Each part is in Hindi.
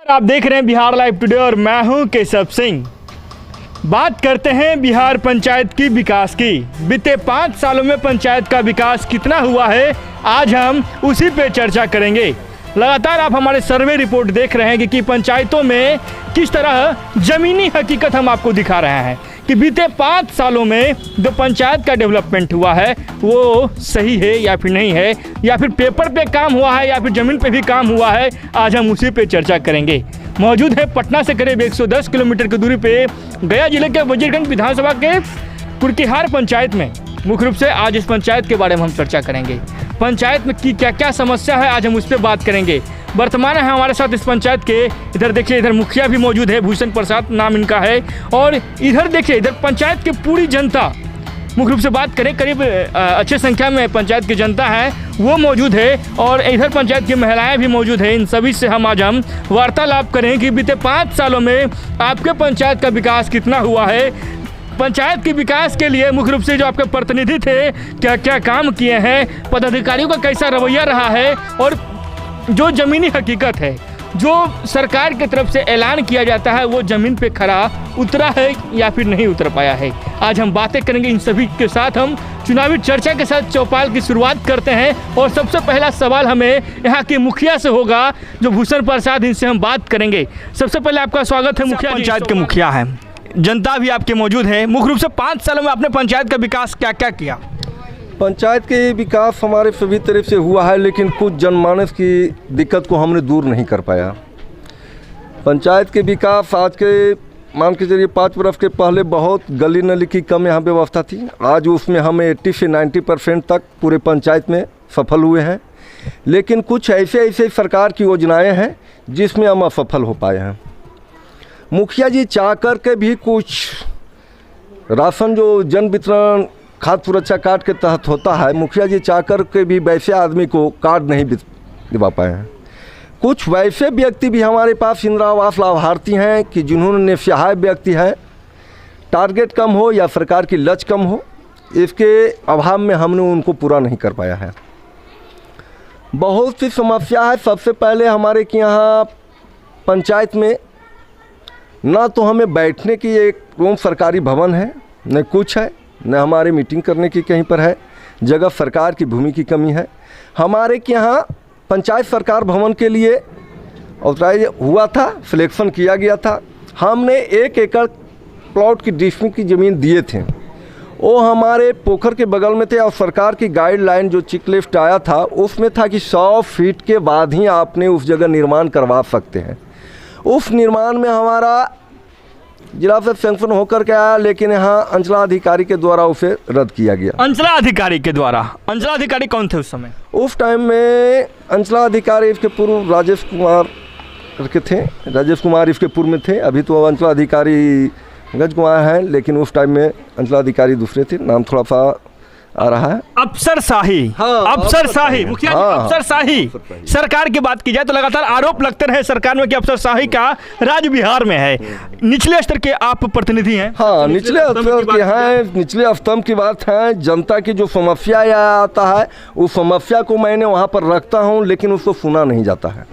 आप देख रहे हैं बिहार लाइव टुडे और मैं हूं केशव सिंह। बात करते हैं बिहार पंचायत की विकास की। बीते 5 सालों में पंचायत का विकास कितना हुआ है, आज हम उसी पे चर्चा करेंगे। लगातार आप हमारे सर्वे रिपोर्ट देख रहे हैं कि पंचायतों में किस तरह ज़मीनी हकीकत हम आपको दिखा रहे हैं कि बीते 5 सालों में जो पंचायत का डेवलपमेंट हुआ है वो सही है या फिर नहीं है, या फिर पेपर पे काम हुआ है या फिर ज़मीन पे भी काम हुआ है। आज हम उसी पे चर्चा करेंगे। मौजूद है पटना से करीब 110 किलोमीटर की दूरी पे गया जिले के वजीरगंज विधानसभा के कुर्कीहार पंचायत में। मुख्य रूप से आज इस पंचायत के बारे में हम चर्चा करेंगे। पंचायत में की क्या क्या समस्या है, आज हम उस पर बात करेंगे। वर्तमान है हमारे साथ इस पंचायत के, इधर देखिए, इधर मुखिया भी मौजूद है, भूषण प्रसाद नाम इनका है, और इधर देखिए, इधर पंचायत की पूरी जनता, मुख्य रूप से बात करें करीब अच्छी संख्या में पंचायत की जनता है वो मौजूद है, और इधर पंचायत की महिलाएं भी मौजूद है। इन सभी से हम आज वार्तालाप करें कि बीते 5 सालों में आपके पंचायत का विकास कितना हुआ है, पंचायत के विकास के लिए मुख्य रूप से जो आपके प्रतिनिधि थे क्या क्या काम किए हैं, पदाधिकारियों का कैसा रवैया रहा है, और जो ज़मीनी हकीकत है, जो सरकार की तरफ से ऐलान किया जाता है, वो ज़मीन पे खरा उतरा है या फिर नहीं उतर पाया है। आज हम बातें करेंगे इन सभी के साथ। हम चुनावी चर्चा के साथ चौपाल की शुरुआत करते हैं, और सबसे पहला सवाल हमें यहाँ के मुखिया से होगा, जो भूषण प्रसाद, इनसे हम बात करेंगे। सबसे पहले आपका स्वागत है मुखिया। पंचायत के मुखिया हैं, जनता भी आपके मौजूद है। मुख्य रूप से 5 सालों में आपने पंचायत का विकास क्या क्या किया? पंचायत के विकास हमारे सभी तरफ से हुआ है, लेकिन कुछ जनमानस की दिक्कत को हमने दूर नहीं कर पाया। पंचायत के विकास आज के मान के चलिए 5 बरस के पहले बहुत गली नली की कम यहाँ व्यवस्था थी। आज उसमें हम 80 से 90% तक पूरे पंचायत में सफल हुए हैं, लेकिन कुछ ऐसे सरकार की योजनाएँ हैं जिसमें हम असफल हो पाए हैं। मुखिया जी चाह कर के भी कुछ राशन जो जन वितरण खाद्य सुरक्षा कार्ड के तहत होता है, मुखिया जी चाह कर के भी वैसे आदमी को कार्ड नहीं दिवा पाए हैं। कुछ वैसे व्यक्ति भी हमारे पास इंदिरा आवास लाभार्थी हैं कि जिन्होंने निस्सहाय व्यक्ति हैं, टारगेट कम हो या सरकार की लच कम हो, इसके अभाव में हमने उनको पूरा नहीं कर पाया है। बहुत सी समस्या है। सबसे पहले हमारे के यहाँ पंचायत में ना तो हमें बैठने की एक रूम सरकारी भवन है, न कुछ है, न हमारे मीटिंग करने की कहीं पर है जगह। सरकार की भूमि की कमी है। हमारे के यहाँ पंचायत सरकार भवन के लिए ऑथराइज हुआ था, सिलेक्शन किया गया था। हमने 1 एकड़ प्लॉट की डिस्ट्रिक्ट की ज़मीन दिए थे, वो हमारे पोखर के बगल में थे, और सरकार की गाइडलाइन जो चेक लिस्ट आया था उसमें था कि 100 फीट के बाद ही आपने उस जगह निर्माण करवा सकते हैं। उस निर्माण में हमारा जिला से सैंक्शन होकर के आया, लेकिन यहाँ अंचलाधिकारी के द्वारा उसे रद्द किया गया। अंचलाधिकारी के द्वारा? अंचलाधिकारी कौन थे उस समय? उस टाइम में अंचलाधिकारी इसके पूर्व राजेश कुमार के थे। राजेश कुमार इसके पूर्व में थे। अभी तो अंचलाधिकारी गज कुमार हैं, लेकिन उस टाइम में अंचलाधिकारी दूसरे थे। नाम थोड़ा सा आ रहा है, अफसरशाही। हाँ, अफसरशाही मुखिया जी, हाँ, अफसरशाही। सरकार की बात की जाए तो लगातार आरोप लगते रहे सरकार में कि अफसरशाही का राज बिहार में है। निचले स्तर के आप प्रतिनिधि हैं। हाँ, निचले स्तर के हैं, निचले स्तंभ की बात है। जनता की जो समस्या आता है उस समस्या को मैंने वहाँ पर रखता हूँ, लेकिन उसको सुना नहीं जाता है,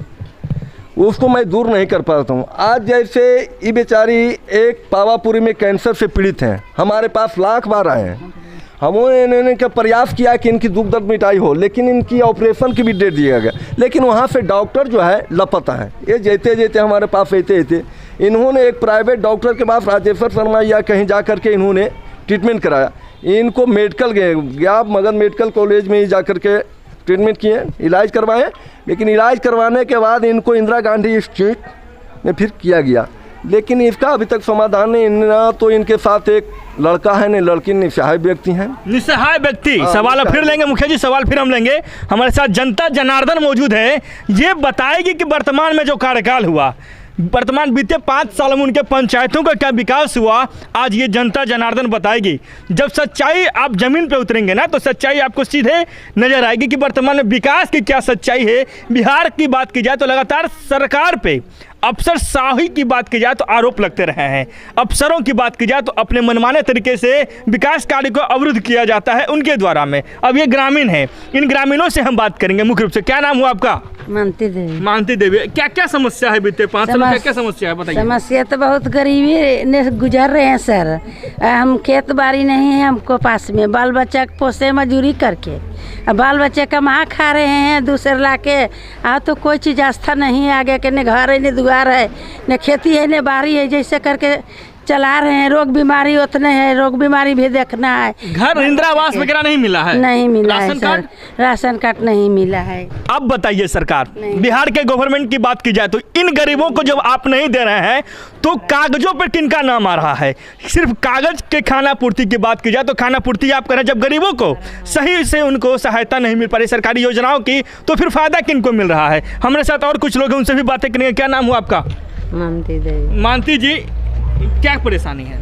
उसको मैं दूर नहीं कर पाता हूँ। आज जैसे ये बेचारी एक पावापुरी में कैंसर से पीड़ित हैं, हमारे पास लाख बार आए हैं। हमने क्या प्रयास किया कि इनकी दुख दर्द मिटाई हो, लेकिन इनकी ऑपरेशन की भी डेट दिया गया, लेकिन वहाँ से डॉक्टर जो है लापता है। ये जेते हमारे पास रहते इन्होंने एक प्राइवेट डॉक्टर के पास राजेश्वर शर्मा या कहीं जा कर के इन्होंने ट्रीटमेंट कराया। इनको मेडिकल गया मगध मेडिकल कॉलेज में ही जा कर के ट्रीटमेंट किए, इलाज करवाएं, लेकिन इलाज करवाने के बाद इनको इंदिरा गांधी इंस्टीट्यूट में फिर किया गया, लेकिन इसका अभी तक समाधान नहीं। ना तो इनके साथ एक लड़का है, न लड़की, निस्सहाय व्यक्ति हैं। निस्सहाय व्यक्ति, सवाल फिर लेंगे मुखिया जी, सवाल फिर हम लेंगे। हमारे साथ जनता जनार्दन मौजूद है, ये बताएगी कि वर्तमान में जो कार्यकाल हुआ, वर्तमान बीते 5 सालों में उनके पंचायतों का क्या विकास हुआ, आज ये जनता जनार्दन बताएगी। जब सच्चाई आप जमीन पे उतरेंगे ना, तो सच्चाई आपको सीधे नजर आएगी कि वर्तमान में विकास की क्या सच्चाई है। बिहार की बात की जाए तो लगातार सरकार पे अफसरशाही की बात की जाए तो आरोप लगते रहे हैं, अफसरों की बात की जाए तो अपने मनमाने तरीके से विकास कार्य को अवरुद्ध किया जाता है उनके द्वारा में। अब ये ग्रामीण है, इन ग्रामीणों से हम बात करेंगे मुख्य रूप से। क्या नाम हुआ आपका? मानती देवी। मानती देवी, क्या क्या समस्या है बीते 5 साल में, क्या क्या समस्या है बताइए? समस्या तो बहुत गरीबी ने गुजर रहे हैं सर। हम खेत बाड़ी नहीं है हमको पास में, बाल बच्चा पोसे मजदूरी करके, अब बाल बच्चे कमा खा रहे हैं दूसरे ला के। तो कोई चीज़ आस्था नहीं है आगे के, न घर है न दुआर है न खेती है न बाड़ी है, जैसे करके चला रहे हैं। रोग बीमारी उतने है, रोग बीमारी भी देखना है। घर इंदिरा आवास वगैरह नहीं मिला है? नहीं मिला है ration sir, card? Ration card नहीं मिला है। अब बताइए सरकार, नहीं। बिहार के गवर्नमेंट की बात की जाए तो इन गरीबों को जब आप नहीं दे रहे हैं तो कागजों पर किनका नाम आ रहा है? सिर्फ कागज के खाना पूर्ति की बात की जाए तो खाना पूर्ति आप करें, जब गरीबों को सही से उनको सहायता नहीं मिल पा रही सरकारी योजनाओं की, तो फिर फायदा किनको मिल रहा है? हमारे साथ और कुछ लोग हैं, उनसे भी बातें करेंगे। क्या नाम हुआ आपका? मानती देवी। मानती जी, क्या परेशानी है?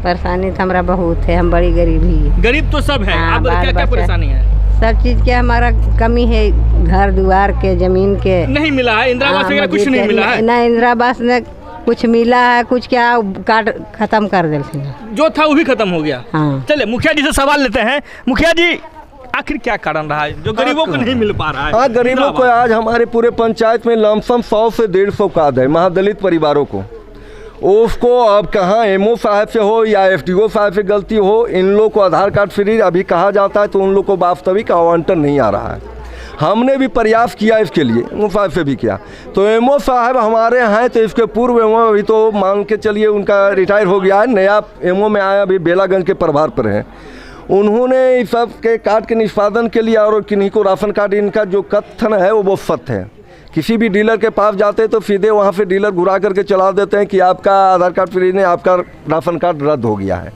परेशानी तो हमारा बहुत है, हम बड़ी गरीबी। गरीब तो सब है, हाँ, आप बाल क्या क्या बच्चा। परेशानी है? सब चीज़ के हमारा कमी है, घर दुआर के, जमीन के। नहीं मिला है इंदिरा आवास वगैरह? कुछ नहीं मिला है? ना इंदिरा आवास में कुछ मिला है, कुछ क्या कार्ड खत्म कर देते हैं। जो था वो भी खत्म हो गया। हाँ। चलिए मुखिया जी से सवाल लेते हैं। मुखिया जी, आखिर क्या कारण रहा है जो गरीबों को नहीं मिल पा रहा है? हाँ, गरीबों को आज हमारे पूरे पंचायत में लमसम 100 से 150 कार्ड है महादलित परिवारों को। उसको अब कहाँ एमओ साहब से हो या एफडीओ साहब से गलती हो, इन लोग को आधार कार्ड फ्री अभी कहा जाता है तो उन लोग को वास्तविक आवंटन नहीं आ रहा है। हमने भी प्रयास किया इसके लिए, एमओ साहब से भी किया, तो एमओ साहब हमारे हैं तो इसके पूर्व एमओ अभी तो मान के चलिए उनका रिटायर हो गया है, नया एमओ में आया अभी बेलागंज के प्रभार पर हैं। उन्होंने इस सब के कार्ड के निष्पादन के लिए और किन्हीं को राशन कार्ड, इनका जो कथन है वो सत्य है। किसी भी डीलर के पास जाते तो सीधे वहाँ से डीलर घुरा करके चला देते हैं कि आपका आधार कार्ड फ्री नहीं, आपका राशन कार्ड रद्द हो गया है।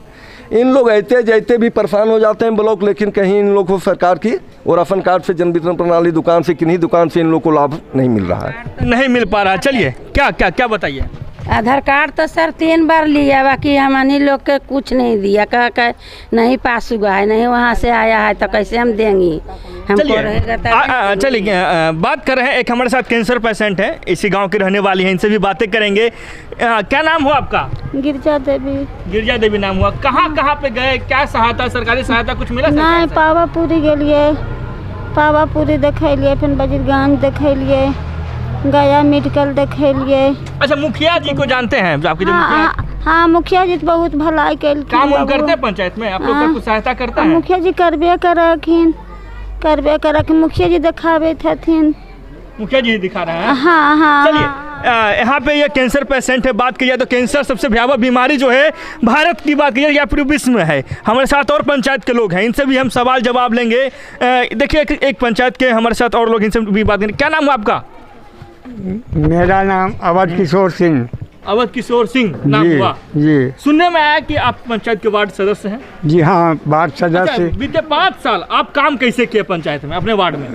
इन लोग ऐसे जैसे भी परेशान हो जाते हैं ब्लॉक, लेकिन कहीं इन लोग को सरकार की और राशन कार्ड से जन वितरण प्रणाली दुकान से किन्हीं दुकान से इन लोग को लाभ नहीं मिल रहा है, नहीं मिल पा रहा है। चलिए क्या क्या क्या बताइए? आधार कार्ड तो सर 3 बार लिया, बाकी हमनी लोग के कुछ नहीं दिया। कह नहीं पास हुआ है, नहीं वहाँ से आया है, तो कैसे हम देंगे? हमको रहेगा तो। चलिए बात कर रहे हैं, एक हमारे साथ कैंसर पेशेंट है, इसी गांव की रहने वाली है, इनसे भी बातें करेंगे। क्या नाम हुआ आपका? गिरजा देवी। गिरजा देवी नाम हुआ। कहाँ कहाँ पे गए, क्या सहायता, सरकारी सहायता कुछ मिला? नहीं, पावापुरी गेलिए, पावापुरी देखलिए, फिर बजीरगंज देखलिए, गया मेडिकल देखलिए। अच्छा, मुखिया जी को जानते हैं आपके जो मुखिया? हाँ, मुखिया जी तो बहुत भलाई कैल। काम उम करते हैं पंचायत में, आप लोग का कुछ सहायता करता है? मुखिया जी करबे करखिन, मुखिया जी दिखावे थथिन। मुखिया जी दिखा रहे हैं? हाँ हाँ। चलिए यहाँ पे ये कैंसर पेशेंट है, बात की जाए तो कैंसर सबसे भयावह बीमारी जो है भारत की बात की जाए या पूरे विश्व में है। हमारे साथ और पंचायत के लोग हैं, इनसे भी हम सवाल जवाब लेंगे। देखिए एक पंचायत के हमारे साथ और लोग, इनसे भी बात करेंगे। क्या नाम है आपका? मेरा नाम अवध किशोर सिंह। अवध किशोर सिंह नाम जी, हुआ। जी। सुनने में आया कि आप पंचायत के वार्ड सदस्य हैं? जी हाँ, वार्ड सदस्य। बीते 5 साल आप काम कैसे किए पंचायत में, अपने वार्ड में?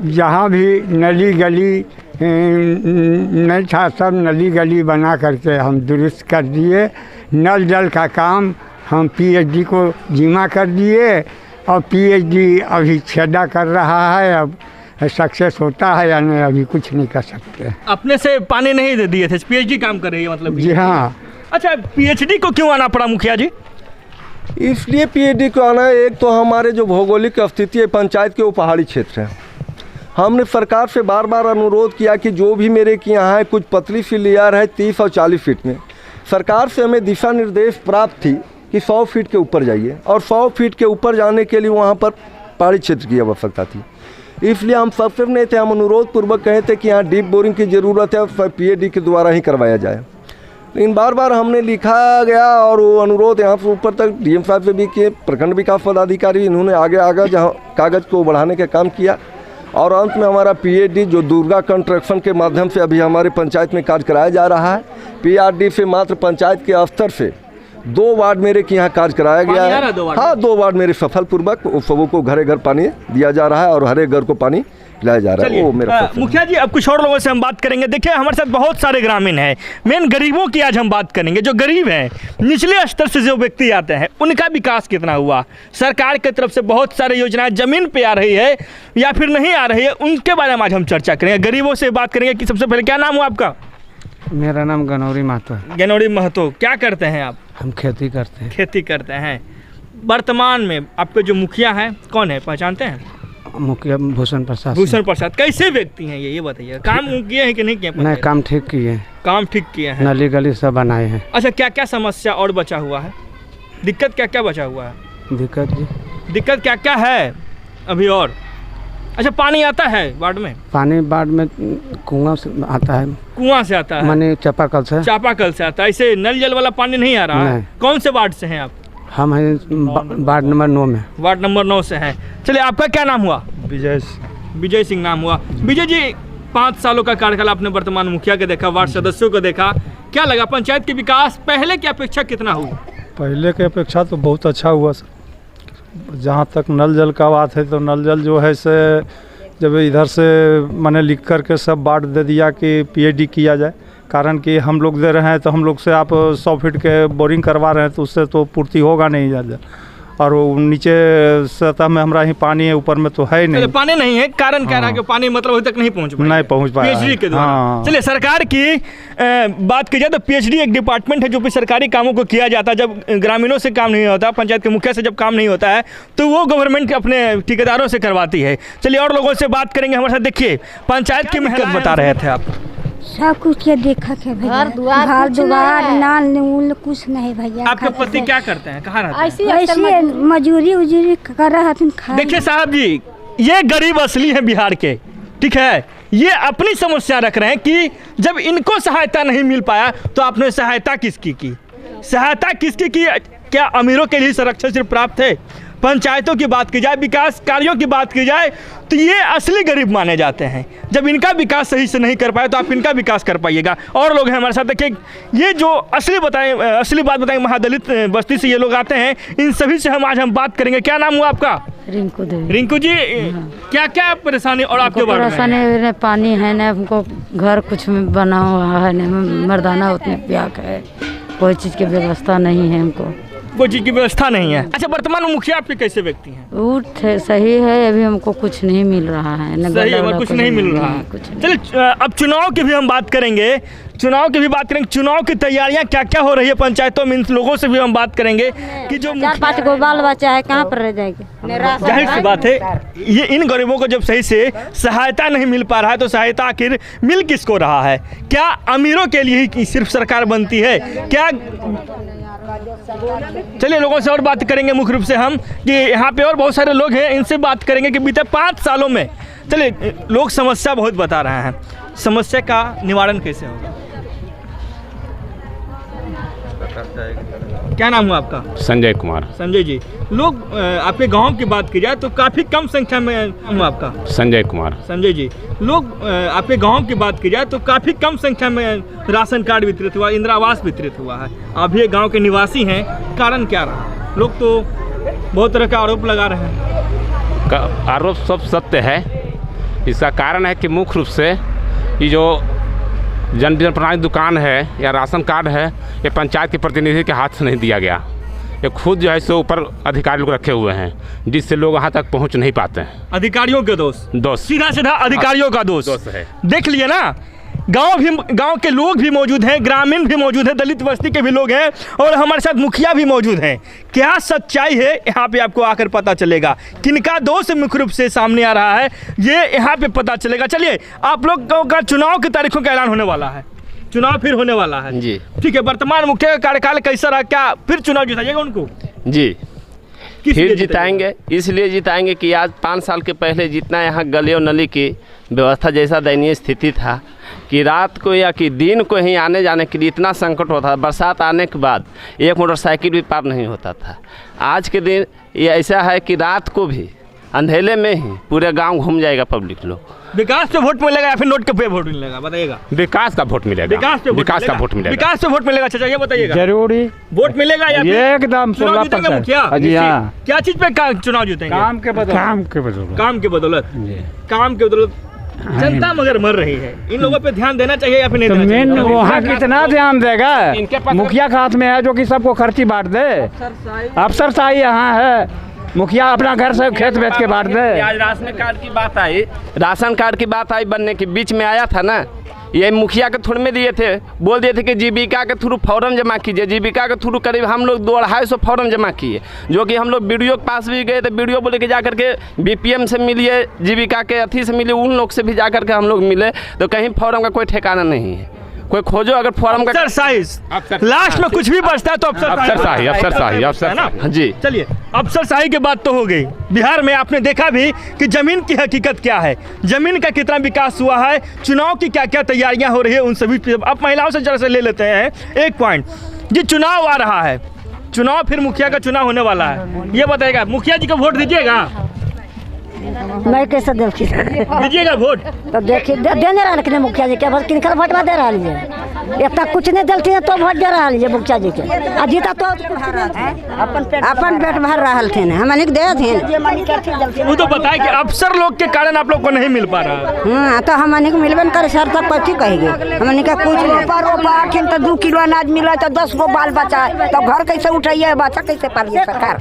जहाँ भी नली गली नहीं था, सब नली गली बना करके हम दुरुस्त कर दिए। नल जल का काम हम पीएचडी को जिम्मा कर दिए और पीएचडी अभी छेदा कर रहा है। अब सक्सेस होता है या नहीं अभी कुछ नहीं कर सकते। अपने से पानी नहीं दे दिए थे, पीएचडी काम कर रही है मतलब? जी हाँ। अच्छा, पीएचडी को क्यों आना पड़ा मुखिया जी? इसलिए पीएचडी को आना है, एक तो हमारे जो भौगोलिक स्थिति है पंचायत के वो पहाड़ी क्षेत्र है। हमने सरकार से बार बार अनुरोध किया कि जो भी मेरे के यहाँ है कुछ पतली सी लेयर है 30 और 40 फीट में, सरकार से हमें दिशा निर्देश प्राप्त थी कि 100 फीट के ऊपर जाइए, और 100 फीट के ऊपर जाने के लिए वहाँ पर पहाड़ी क्षेत्र की आवश्यकता थी। इसलिए हम सबसे नहीं थे, हम अनुरोध पूर्वक कहे थे कि यहाँ डीप बोरिंग की ज़रूरत है, पीएचडी के द्वारा ही करवाया जाए। लेकिन बार बार हमने लिखा गया और वो अनुरोध यहाँ से ऊपर तक डीएम साहब से भी किए, प्रखंड विकास पदाधिकारी, इन्होंने आगे जहाँ कागज़ को बढ़ाने का काम किया, और अंत में हमारा पीएचडी जो दुर्गा कंस्ट्रक्शन के माध्यम से अभी हमारे पंचायत में कार्य कराया जा रहा है। पीआरडी से मात्र पंचायत के स्तर से 2 वार्ड मेरे के यहाँ कार्य कराया गया है। हाँ, 2 वार्ड मेरे सफलपूर्वक सबों को घरे घर पानी दिया जा रहा है और हर एक घर को पानी पिलाया जा रहा है। वो मेरा मुखिया जी, अब कुछ और लोगों से हम बात करेंगे। देखिए हमारे साथ बहुत सारे ग्रामीण हैं, मेन गरीबों की आज हम बात करेंगे। जो गरीब हैं, निचले स्तर से जो व्यक्ति आते हैं, उनका विकास कितना हुआ, सरकार की तरफ से बहुत सारी योजनाएं जमीन पे आ रही है या फिर नहीं आ रही है, उनके बारे में आज हम चर्चा करेंगे। गरीबों से बात करेंगे कि सबसे पहले क्या नाम हुआ आपका? मेरा नाम गनौरी महतो है। गनौरी महतो, क्या करते हैं आप? हम खेती करते हैं। खेती करते हैं। वर्तमान में आपके जो मुखिया हैं कौन है, पहचानते हैं? मुखिया भूषण प्रसाद। भूषण प्रसाद कैसे व्यक्ति हैं ये बताइए, काम किए हैं कि नहीं किए? नहीं, काम ठीक किए हैं। काम ठीक किए हैं, नली गली सब बनाए हैं। अच्छा, क्या क्या समस्या और बचा हुआ है? दिक्कत क्या क्या बचा हुआ है? दिक्कत क्या क्या है अभी और? अच्छा, पानी आता है वार्ड में? पानी वार्ड में कुआं से आता है। कुआं से आता है माने चापाकल से? चापाकल से आता है। ऐसे नल जल वाला पानी नहीं आ रहा है? कौन से वार्ड से हैं आप? हम हैं वार्ड नंबर 9 में। वार्ड नंबर 9 से हैं। चलिए, आपका क्या नाम हुआ? विजय सिंह नाम हुआ। विजय जी, 5 सालों का कार्यकाल आपने वर्तमान मुखिया के देखा, वार्ड सदस्यों को देखा, क्या लगा पंचायत के विकास पहले की अपेक्षा कितना हुआ? पहले के अपेक्षा तो बहुत अच्छा हुआ सर। जहाँ तक नल जल का बात है तो नल जल जो है से जब इधर से मैंने लिख कर के सब बांट दे दिया कि पीएडी किया जाए, कारण कि हम लोग दे रहे हैं तो हम लोग से आप 100 फीट के बोरिंग करवा रहे हैं तो उससे तो पूर्ति होगा नहीं ज़्यादा, और वो नीचे सतह में हमारा ही पानी है, ऊपर में तो है ही नहीं। पानी नहीं है, कारण क्या रहा कि पानी मतलब अभी तक नहीं पहुंच पाया पीएचडी के द्वारा। हाँ। चलिए, सरकार की बात की जाए तो पीएचडी एक डिपार्टमेंट है जो भी सरकारी कामों को किया जाता है। जब ग्रामीणों से काम नहीं होता, पंचायत के मुखिया से जब काम नहीं होता है तो वो गवर्नमेंट अपने ठेकेदारों से करवाती है। चलिए, और लोगों से बात करेंगे हमारे साथ। देखिए, पंचायत की मेहनत बता रहे थे आप। सब कुछ के देखा के भैया, घर द्वार नाल नूल कुछ नहीं भैया। आपके पति क्या करते हैं, कहाँ रहते हैं? ऐसे मजूरी उजूरी कर रहा था। देखिए साहब जी, ये गरीब असली है बिहार के, ठीक है। ये अपनी समस्या रख रहे हैं कि जब इनको सहायता नहीं मिल पाया तो आपने सहायता किसकी की? सहायता किसकी की? क्या अमीरों के लिए संरक्षण सिर्फ प्राप्त है? पंचायतों की बात की जाए, विकास कार्यों की बात की जाए तो ये असली गरीब माने जाते हैं। जब इनका विकास सही से नहीं कर पाए तो आप इनका विकास कर पाइएगा। और लोग हैं हमारे साथ। देखिए, ये जो असली बात बताएं, महादलित बस्ती से ये लोग आते हैं, इन सभी से आज हम बात करेंगे। क्या नाम हुआ आपका? रिंकू देवी। रिंकू जी, क्या क्या परेशानी और आपके बारे में? परेशानी पानी है ना, हमको घर कुछ में बना हुआ है ना, मर्दाना उतने प्याक है, कोई चीज़ की व्यवस्था नहीं है, हमको कोई चीज़ की व्यवस्था नहीं है। अच्छा, वर्तमान में मुखिया आपके कैसे व्यक्ति हैं? सही है, अभी हमको कुछ नहीं मिल रहा है। सही है, कुछ नहीं मिल रहा है। चलिए, अब चुनाव की भी हम बात करेंगे। चुनाव की तैयारियां क्या क्या हो रही है पंचायतों में, इन लोगों से भी हम बात करेंगे कि जो 4-5 गो बाल बच्चा है, कहाँ पर रह जाएगी? जाहिर सी बात है, ये इन गरीबों को जब सही से सहायता नहीं मिल पा रहा है तो सहायता आखिर मिल किसको रहा है? क्या अमीरों के लिए ही सिर्फ सरकार बनती है क्या? चलिए, लोगों से और बात करेंगे मुख्य रूप से हम कि यहाँ पे और बहुत सारे लोग हैं, इनसे बात करेंगे कि बीते 5 सालों में, चलिए, लोग समस्या बहुत बता रहे हैं, समस्या का निवारण कैसे होगा? क्या नाम हुआ आपका? संजय कुमार। संजय जी, लोग आपके गांव की बात की जाए तो काफ़ी कम संख्या में हुआ आपका? संजय कुमार। संजय जी, लोग आपके गांव की बात की जाए तो काफ़ी कम संख्या में राशन कार्ड वितरित हुआ, इंदिरा आवास वितरित हुआ है। आप भी गांव के निवासी हैं, कारण क्या रहा? लोग तो बहुत तरह का आरोप लगा रहे हैं। आरोप सब सत्य है। इसका कारण है कि मुख्य रूप से ये जो जन प्रणाली दुकान है या राशन कार्ड है, ये पंचायत के प्रतिनिधि के हाथ से नहीं दिया गया। ये खुद जो है सो ऊपर अधिकारी लोग रखे हुए हैं, जिससे लोग वहाँ तक पहुँच नहीं पाते हैं। अधिकारियों के दोष सीधा अधिकारियों का दोष है। देख लिए ना, गांव के लोग भी मौजूद हैं, ग्रामीण भी मौजूद हैं, दलित बस्ती के भी लोग हैं, और हमारे साथ मुखिया भी मौजूद हैं। क्या सच्चाई है यहाँ पे आपको आकर पता चलेगा। किनका दोष मुख्य रूप से सामने आ रहा है, ये यहाँ पे पता चलेगा। चलिए, आप लोग का चुनाव की तारीखों का ऐलान होने वाला है, चुनाव फिर होने वाला है जी। ठीक है, वर्तमान मुखिया का कार्यकाल कैसा रहा? क्या फिर चुनाव जिताइएगा उनको? जी, फिर जिताएंगे। इसलिए जिताएंगे कि आज 5 साल के पहले जितना यहाँ गली और नली की व्यवस्था जैसा दयनीय स्थिति था कि रात को या कि दिन को ही आने जाने के लिए इतना संकट होता था। बरसात आने के बाद एक मोटरसाइकिल भी पार नहीं होता था। आज के दिन ये ऐसा है कि रात को भी अंधेले में ही पूरे गांव घूम जाएगा पब्लिक लोग। विकास पे वोट मिलेगा या फिर नोट पे वोट मिलेगा, बताइएगा? विकास का वोट मिलेगा। विकास का वोट मिलेगा। विकास पे वोट मिलेगा। अच्छा, ये बताइएगा, जरूरी वोट मिलेगा या फिर एकदम 16%? मुखिया जी हाँ। क्या चीज पे चुनाव जीतेंगे? काम के बदौलत। काम के बदौलत जनता मगर मर रही है। इन लोगों पे ध्यान देना चाहिए या फिर नहीं देना चाहिए? वहाँ कितना ध्यान देगा? मुखिया के हाथ में है जो कि सबको खर्ची बांट दे। अफसरशाही यहाँ है, मुखिया अपना घर से खेत बेच के बांट दे। आज राशन कार्ड की बात आई बनने के बीच में आया था ना ये मुखिया के थ्रू में दिए थे, बोल दिए थे कि जीविका के थ्रू फॉर्म जमा कीजिए। जीविका के थ्रू करीब हम लोग 200-250 फॉर्म जमा किए, जो कि हम लोग बीडीओ के पास भी गए थे। बीडीओ बोले कि जा करके बीपीएम से मिलिए, जीविका के अथी से मिलिए, उन लोग से भी जा करके हम लोग मिले, तो कहीं फॉर्म का कोई ठिकाना नहीं है। कोई खोजो अगर फॉर्म का एक्सरसाइज लास्ट में कुछ भी बचता है तो अफसरशाही जी। चलिए, अफसरशाही की बात तो हो गई। बिहार में आपने देखा भी कि जमीन की हकीकत क्या है, जमीन का कितना विकास हुआ है, चुनाव की क्या क्या तैयारियां हो रही है, उन सभी अब महिलाओं से जरा से ले लेते हैं एक पॉइंट। जी, चुनाव आ रहा है, चुनाव फिर मुखिया का चुनाव होने वाला है, ये बताएगा मुखिया जी को वोट दीजिएगा? मैं कैसे दीजिएगा वोट? तो देखिए देने रहा, लेकिन मुखिया जी के बस किनकर वोट दे रहा है, इतना कुछ नहीं देती है तो वोट दे रहा है मुखिया जी के। अजीता तो अपन पेट भर रहा थे, हमने दे थे। वो तो बताए कि अफसर लोग के कारण आप लोग को नहीं मिल पा रहा। हाँ, तो हमने को मिलबे करे सर, तक कथी कहेंगे, हमने का कुछ नहीं। तो 2 किलो अनाज मिला तो 10 गो बाल बचा, तो घर कैसे उठाइए, बच्चा कैसे पालिए सरकार,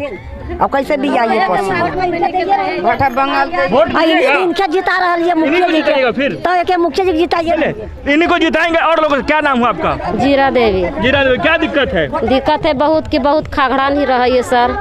और कैसे भी आइए इनका जिता रहा है मुखिया जी के, फिर तो एक मुखिया जी जिताइए, इन्हीं को जिताएंगे। और लोगों, क्या नाम हुआ आपका? जीरा देवी। जीरा देवी, क्या दिक्कत है? दिक्कत है बहुत कि बहुत खागड़ान ही रहा है सर,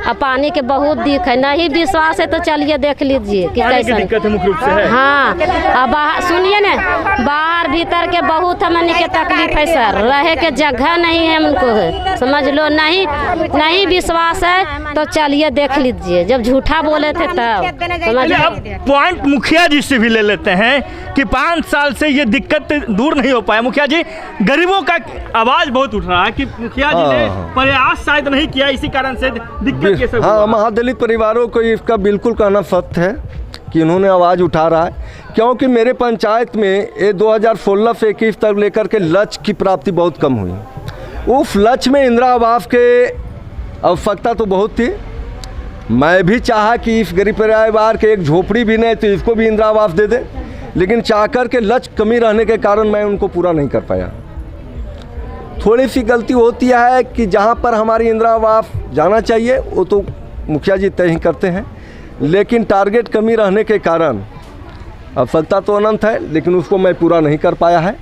अब पानी के बहुत दिक्कत है, नहीं विश्वास है तो चलिए देख लीजिए कि कैसा दिक्कत है, मुख्य रूप से है। हाँ, अब सुनिए ना, बाहर भीतर के बहुत हमने के तकलीफ है सर, रहे के जगह नहीं है हमको, है समझ लो। नहीं विश्वास है तो चलिए देख लीजिए, जब झूठा बोले थे तब समझ लो। अब पॉइंट मुखिया जी से भी ले लेते हैं कि 5 साल से ये दिक्कत दूर नहीं हो पाया। मुखिया जी, गरीबों का आवाज बहुत उठ रहा है कि मुखिया जी ने प्रयास शायद नहीं किया, इसी कारण से दिक्कत ये सब। हाँ, महादलित परिवारों को इसका बिल्कुल कहना सत्य है कि इन्होंने आवाज़ उठा रहा है, क्योंकि मेरे पंचायत में ये 2016 से 21 तक लेकर के लक्ष्य की प्राप्ति बहुत कम हुई। उस लक्ष्य में इंदिरा आवास के आवश्यकता तो बहुत थी। मैं भी चाहा कि इस गरीब परिवार के एक झोपड़ी भी नहीं तो इसको भी इंदिरा आवास दे दे, लेकिन चाहकर के लक्ष्य कमी रहने के कारण मैं उनको पूरा नहीं कर पाया। थोड़ी सी गलती होती है कि जहाँ पर हमारी इंदिरा आवास जाना चाहिए वो तो मुखिया जी तय ही करते हैं, लेकिन टारगेट कमी रहने के कारण आवश्यकता तो अनंत है, लेकिन उसको मैं पूरा नहीं कर पाया है।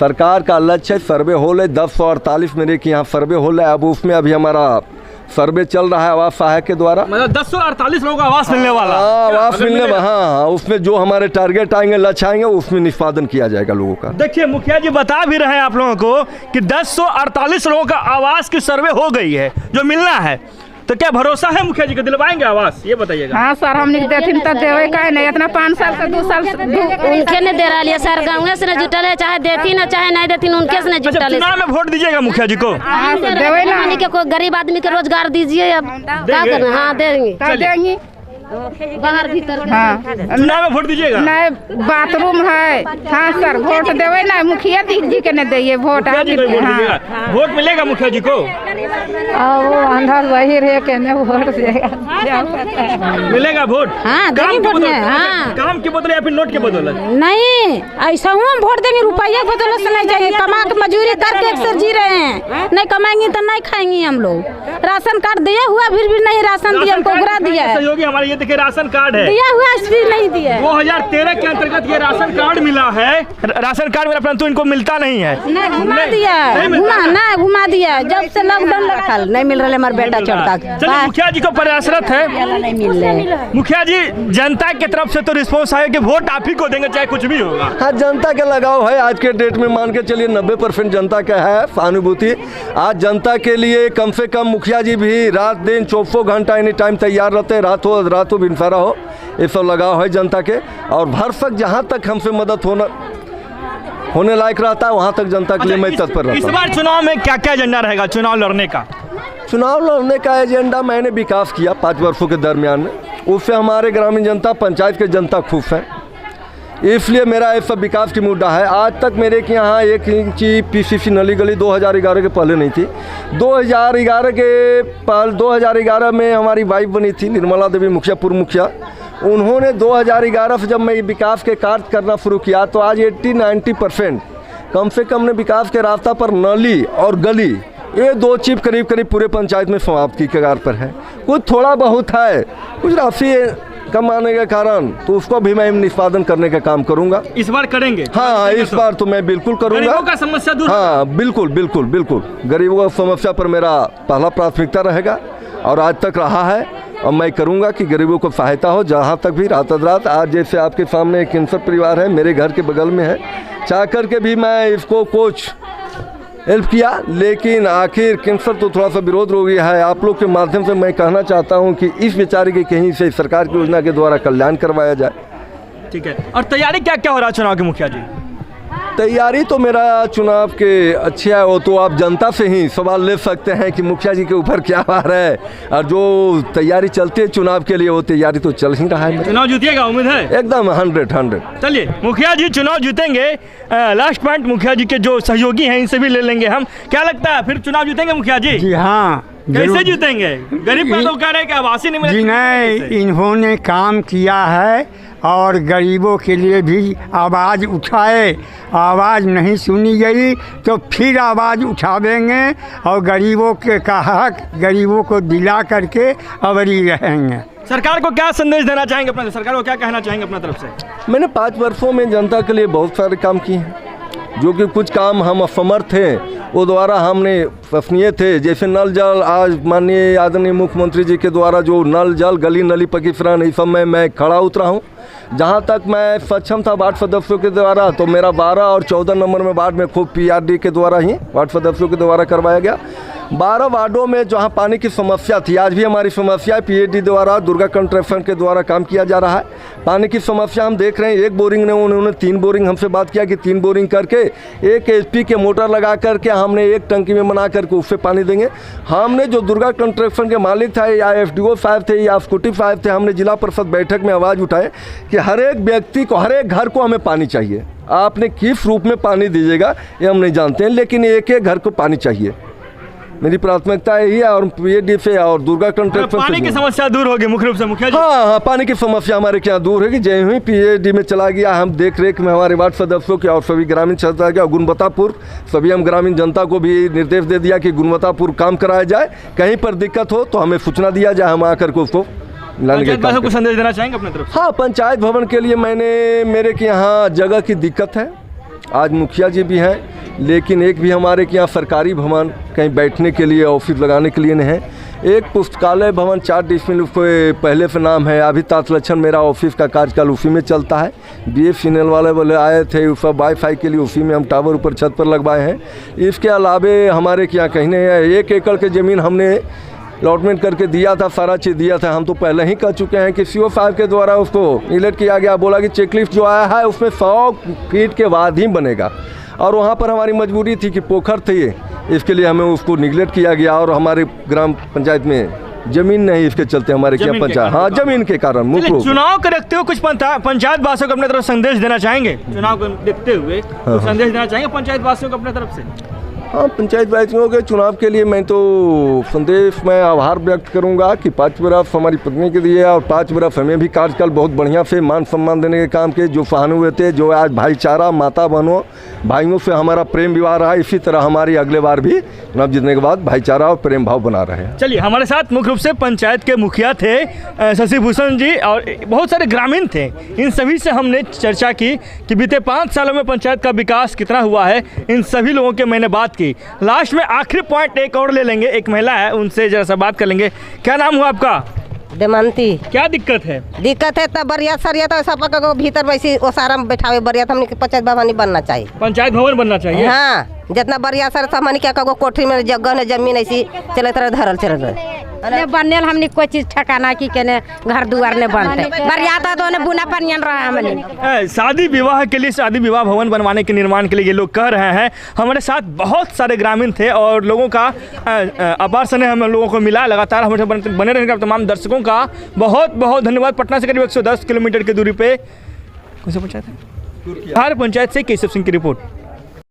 सरकार का लक्ष्य है सर्वे हॉल है, 1048 मेरे के यहाँ सर्वे हॉल है, अब उसमें अभी हमारा सर्वे चल रहा है आवास सहायक के द्वारा। मतलब 1048 लोगों को आवास मिलने वाला। आवास मिलने, हाँ, उसमें जो हमारे टारगेट आएंगे, लक्ष्य आएंगे, उसमें निष्पादन किया जाएगा लोगों का। देखिए, मुखिया जी बता भी रहे हैं आप लोगों को कि 1048 लोगों का आवास की सर्वे हो गई है, जो मिलना है। तो क्या भरोसा है मुखिया जी को दिलवाएंगे आवास, ये बताइएगा? हाँ सर, हमने देथिन तो देवे का नहीं, इतना 5 साल से 2 साल से उनके ने दे रहा है सर, गाँव से न जुटल है, चाहे देती न चाहे नहीं देती, उनके से न जुटल है। चुनाव में वोट दीजिएगा मुखिया जी को? देवे ना, के कोई गरीब आदमी के रोजगार दीजिए, अब क्या करना। हाँ, देंगे बाहर भीतर। हाँ, चुनाव में वोट दीजिएगा? नहीं, बाथरूम है। हाँ सर, वोट देवे ना, मुखिया जी के नहीं दिए वोट। वोट मिलेगा मुखिया जी को? वो अंदर वही रहे के नहीं वोट देगा, मिलेगा वोट? हाँ, काम के बदले? हाँ, काम के बदले या फिर नोट के बदले? नहीं, ऐसा हम वोट देंगे, रुपया के बदौलत से नहीं चाहिए। कमा के मजदूरी करके अक्सर जी रहे हैं, नहीं कमाएंगे तो नहीं खाएंगे हम लोग। राशन कार्ड दिया हुआ फिर भी नहीं राशन दिया, हमको बुरा दिया है। सहयोगी हमारे, ये देखिए राशन कार्ड है दिया हुआ, फिर नहीं दिया। 2013 के अंतर्गत ये राशन कार्ड मिला है, राशन कार्ड मिला, परंतु इनको मिलता नहीं है। नहीं घुमा दिया, घुमा दिया, जब से लॉकडाउन लगा नहीं मिल रहा है। हमारे बेटा छोटा चलिए, मुखिया जी को प्रयासरत है, नहीं मिल रहे। मुखिया जी, जनता की तरफ से तो रिस्पॉन्स आया कि वोट आप ही को देंगे चाहे कुछ भी होगा। हाँ, जनता का लगाव है आज के डेट में, मान के चलिए 90% जनता का है सहानुभूति। आज जनता के लिए कम से कम मुखिया जी भी रात दिन 24 घंटा एनी टाइम तैयार रहते हैं, रात हो बिनफारा हो, ये सब लगाव है जनता के। और भर तक जहाँ तक हमसे मदद होने लायक रहता है वहाँ तक जनता के लिए मैं तत्पर रहता हूँ। इस बार चुनाव में क्या क्या एजेंडा रहेगा चुनाव लड़ने का? चुनाव लड़ने का एजेंडा मैंने विकास किया 5 वर्षों के दरमियान में, उससे हमारे ग्रामीण जनता, पंचायत के जनता खुश है, इसलिए मेरा ये सब विकास की मुद्दा है। आज तक मेरे के यहाँ 1 इंची पीसीसी नली गली 2011 के पहले नहीं थी। 2011 में हमारी वाइफ बनी थी निर्मला देवी मुखिया, पूर्व मुखिया, उन्होंने 2011 से जब मैं विकास के कार्य करना शुरू किया तो आज 80-90% कम से कम ने विकास के रास्ता पर नली और गली, ये 2 चीज करीब पूरे पंचायत में समाप्त की कगार पर है। कुछ थोड़ा बहुत है, कुछ राशि कम आने के कारण तो उसको भी मैं निष्पादन करने का काम करूंगा। इस बार करेंगे? हाँ, इस बार तो मैं बिल्कुल करूंगा। गरीबों का समस्या दूर? हाँ, बिल्कुल बिल्कुल बिल्कुल, गरीबों की समस्या पर मेरा पहला प्राथमिकता रहेगा और आज तक रहा है, और मैं करूंगा कि गरीबों को सहायता हो जहाँ तक भी रात रात। आज जैसे आपके सामने एक कैंसर परिवार है, मेरे घर के बगल में है, चाह कर के भी मैं इसको कुछ हेल्प किया, लेकिन आखिर कैंसर तो थोड़ा सा विरोध हो गया है। आप लोग के माध्यम से मैं कहना चाहता हूं कि इस बेचारे के कहीं से सरकार की योजना के द्वारा कल्याण करवाया जाए। ठीक है। और तैयारी क्या क्या हो रहा है चुनाव के मुखिया जी? तैयारी तो मेरा चुनाव के अच्छी है, वो तो आप जनता से ही सवाल ले सकते हैं कि मुखिया जी के ऊपर क्या आ रहा है, और जो तैयारी चलती है चुनाव के लिए वो तैयारी तो चल ही रहा है। चुनाव जीतिएगा, उम्मीद है? एकदम 100। चलिए, मुखिया जी चुनाव जीतेंगे। लास्ट पॉइंट, मुखिया जी के जो सहयोगी हैं इनसे भी ले लेंगे हम। क्या लगता है फिर चुनाव जीतेंगे मुखिया जी? जी हाँ, कैसे जीतेंगे? गरीब का तो कह रहे हैं कि आवासीय नहीं जी नहीं, इन्होंने काम किया है और गरीबों के लिए भी आवाज़ उठाए। आवाज़ नहीं सुनी गई तो फिर आवाज़ उठावेंगे और गरीबों के का हक गरीबों को दिला करके अवरी रहेंगे। सरकार को क्या संदेश देना चाहेंगे अपने, सरकार को क्या कहना चाहेंगे अपने तरफ से? मैंने 5 वर्षों में जनता के लिए बहुत सारे काम किए हैं, जो कि कुछ काम हम असमर्थ थे वो द्वारा हमने पसनीय थे। जैसे नल जल, आज माननीय आदरणीय मुख्यमंत्री जी के द्वारा जो नल जल, गली नली पकीकरण, इस सब में मैं खड़ा उतरा हूँ। जहाँ तक मैं सक्षम था वार्ड सदस्यों के द्वारा, तो मेरा 12 और 14 नंबर में वार्ड में खूब PRD के द्वारा ही वार्ड सदस्यों के द्वारा करवाया गया। 12 वार्डों में जहाँ पानी की समस्या थी, आज भी हमारी समस्या PAD द्वारा, दुर्गा कंस्ट्रक्शन के द्वारा काम किया जा रहा है। पानी की समस्या हम देख रहे हैं, एक बोरिंग ने उन्होंने 3 बोरिंग हमसे बात किया कि 3 बोरिंग करके 1 HP के मोटर लगा करके हमने एक टंकी में बना करके उससे पानी देंगे। हमने जो दुर्गा कंस्ट्रक्शन के मालिक था या FDO साहब थे या स्कूटी साहब थे, हमने जिला परिषद बैठक में आवाज़ उठाए कि हर एक व्यक्ति को, हर एक घर को हमें पानी चाहिए। आपने किस रूप में पानी दीजिएगा ये हम नहीं जानते हैं, लेकिन एक एक घर को पानी चाहिए। मेरी प्राथमिकता यही है, और PAD से और दुर्गा कंस्ट्रक्शन पानी की समस्या दूर होगी मुख्य रूप से मुखिया जी? हाँ, पानी की समस्या हमारे क्या दूर होगी। जय हुई PAD में चला गया, हम देख रेख में हमारे वार्ड सदस्यों के और सभी ग्रामीण जनता के, और गुणवत्तापूर्ण सभी हम ग्रामीण जनता को भी निर्देश दे दिया कि गुणवत्तापूर्ण काम कराया जाए। कहीं पर दिक्कत हो तो हमें सूचना दिया जाए, हम आकर के उसको को संदेश देना चाहेंगे अपने तरफ? हाँ, पंचायत भवन के लिए मेरे के यहाँ जगह की दिक्कत है। आज मुखिया जी भी हैं, लेकिन एक भी हमारे के यहाँ सरकारी भवन कहीं बैठने के लिए, ऑफिस लगाने के लिए नहीं है। एक पुस्तकालय भवन 4 डिसमिल पहले से नाम है, अभी तात्लक्षण मेरा ऑफिस का कार्यकाल उसी में चलता है। BSNL वाले बोले आए थे, उस वाईफाई के लिए उसी में हम टावर ऊपर छत पर लगवाए हैं। इसके अलावे हमारे के यहाँ कहीं नहीं है। 1 एकड़ की ज़मीन हमने अलॉटमेंट करके दिया था, सारा चीज़ दिया था। हम तो पहले ही कह चुके हैं कि CO साहब के द्वारा उसको इलेक्ट किया गया। बोला कि चेकलिस्ट जो आया है उसमें 100 फीट के बाद ही बनेगा, और वहाँ पर हमारी मजबूरी थी कि पोखर थी, इसके लिए हमें उसको निगलेक्ट किया गया, और हमारे ग्राम पंचायत में जमीन नहीं, इसके चलते हमारे क्या पंचायत, हाँ, जमीन के कारण मुख्य। चुनाव को देखते हुए कुछ पंचायत वासियों को अपने तरफ संदेश देना चाहेंगे? चुनाव को देखते हुए संदेश देना चाहेंगे पंचायत वासियों को अपने तरफ से? हाँ, पंचायत वासियों के चुनाव के लिए मैं तो संदेश में आभार व्यक्त करूंगा कि 5 बरस हमारी पत्नी के दिए और 5 बरस हमें भी कार्यकाल बहुत बढ़िया से मान सम्मान देने के काम के, जो सहानुभूति थे, जो आज भाईचारा, माता बहनों भाइयों से हमारा प्रेम विवाह रहा, इसी तरह हमारी अगले बार भी चुनाव जीतने के बाद भाईचारा और प्रेम भाव बना रहे हैं। चलिए, हमारे साथ मुख्य रूप से पंचायत के मुखिया थे शशि भूषण जी, और बहुत सारे ग्रामीण थे। इन सभी से हमने चर्चा की कि बीते 5 सालों में पंचायत का विकास कितना हुआ है। इन सभी लोगों के मैंने बात की। लास्ट में आखिरी पॉइंट एक और ले लेंगे, एक महिला है, उनसे जरा सा बात कर लेंगे। क्या नाम हुआ आपका? देमंती। क्या दिक्कत है? दिक्कत है तब बरिया सरिया तो सब को भीतर वैसी ओसारा में बैठावे बरिया, तो हमने पंचायत भवन बनना चाहिए। पंचायत भवन बनना चाहिए, हाँ। जितना बरिया सर सब हमने क्या कहो कोठरी में जगह न जमीन ऐसी चले तरह धरल चल रहे बनने हमने कोई चीज ठकाना की केने घर दुआर ने बनते बरियाता तो ने बुना पनियन रहा हमने। शादी विवाह के लिए, शादी विवाह भवन बनवाने के निर्माण के लिए ये लोग कह रहे हैं। हमारे साथ बहुत सारे ग्रामीण थे और लोगों का अपार स्नेह हम लोगों को मिला। लगातार हमेशा बने रहने का तमाम दर्शकों का बहुत बहुत धन्यवाद। पटना से करीब 110 किलोमीटर की दूरी पे कौन सी पंचायत है? बिहार पंचायत से केशव सिंह की रिपोर्ट।